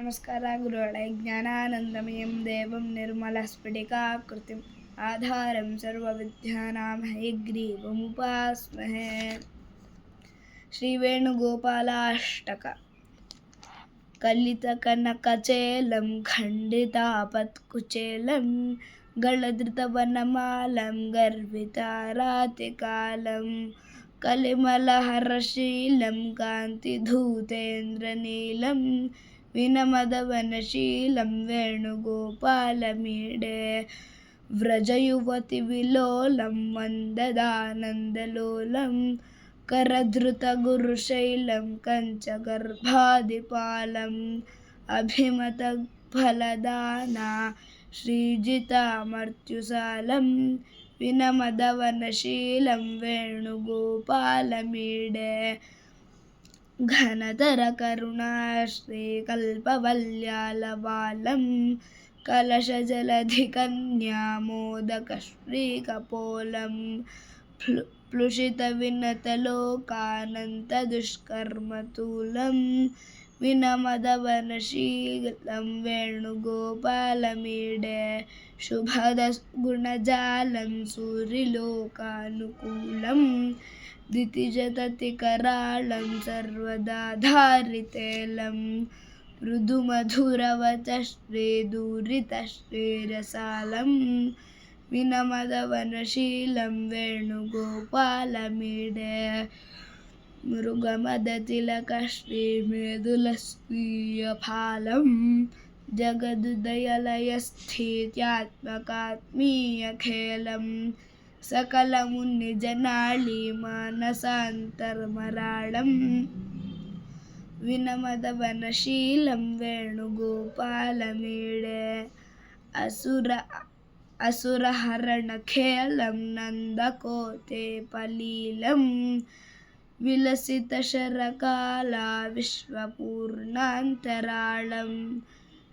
ನಮಸ್ಕಾರ ಗುರುಗಳೇ. ಜ್ಞಾನಾನಂದಮಯಂ ದೇವಂ ನಿರ್ಮಲಸ್ಫಟಿಕಾಕೃತಿಂ ಆಧಾರಂ ಸರ್ವವಿದ್ಯಾನಾಂ ಹಯಗ್ರೀವముపాస్మహే. ಶ್ರೀ ವೇಣುಗೋಪಾಲಾಷ್ಟಕ. కలితకనకచేలం ఖండితాపత్కుచేలం గళధృతవనమాలం గర్వితారాతికాలం కలిమలహరశీలం కాంతిధూతేంద్రనీలం వినమదవనశీలం వేణుగోపాలమీడే వ్రజయువతి విలోలం వందదానందలోలం కరధృతగురుశైలం కంచగర్భాదిపాలం అభిమతఫలదానా శ్రీజితామర్త్యుసాలం వినమదవనశీలం వేణుగోపాలమీడే ఘనతరకరుణాశ్రీకల్పవల్యాలవాలం కలశజలధికన్యామోదకశ్రీకపోలం ప్లుషితవినతలోకానంతదుష్కర్మతూలం వినమదవనశీలం వేణుగోపాలమీడే శుభదగుణజాలం సూరిలోకానుకూలం దితిజతతికరాళం సర్వదాధారితేలం మృదుమధురవచశ్రీదూరితశ్రీరసాలం వినమదవనశీలం వేణుగోపాలమీడే మృగమదతిలకశ్రీమేదులస్వీయఫాలం జగదుదయలయస్థిత్యాత్మకాత్మీయఖేలం సకలమునిజనాళీమానసాంతర్మరాళం వినమదవనశీలం వేణుగోపాలమీడే అసురహరణఖేలం నందకోతేపలీలం విలసితశరకాలా విశ్వపూర్ణాంతరాళం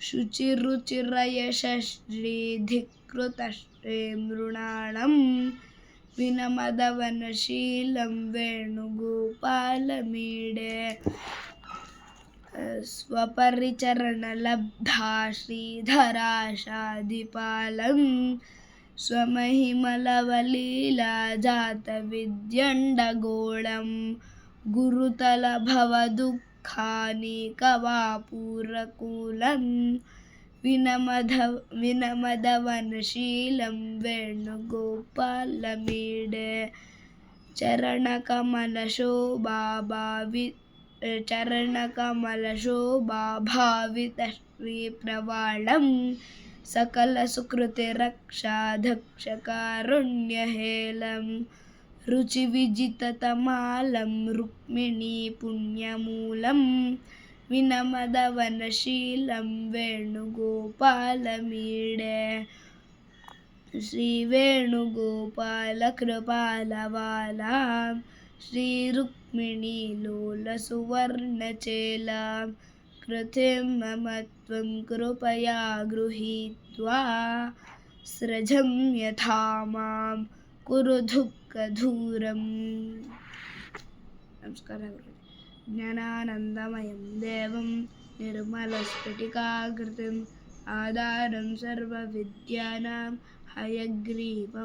శుచిరుచిరయశశ్రీధికృతశ్రీమృణాళం వినమదవనశీలం వేణుగోపాలమీడే స్వపరిచరణలబ్ధా శ్రీధరాశాదిపాలం స్వమహిమలవలీలాజాతవిద్యండగోళం గురుతలభవదుఃఖానీకవాపూరకూలం వినమదవనశీలం వేణుగోపాలమీడే చరణకమలశోభాభావితశ్రీప్రవాళం సకలసుకృతిరక్షాధక్షకారుణ్యహేళం రుచివిజితతమాలం రుక్మిణీపుణ్యమూలం వినమదవనశీలం వేణుగోపాలమీడే శ్రీవేణుగోపాలకృపాలవాలాం శ్రీరుక్మిణీలోలసువర్ణచేలాం కృతిం మమ త్వం కృపయా గృహీత్వా స్రజం యథా మాం కురు దుఃఖదూరం. నమస్ಕಾರ ಗುರುಗಳೇ. ಜ್ಞಾನಾನಂದಮಯಂ ದೇವಂ ನಿರ್ಮಲಸ್ಫಟಿಕಾಕೃತಿಂ ಆಧಾರಂ ಸರ್ವವಿದ್ಯಾನಾಂ ಹಯಗ್ರೀವముపాస్మహే.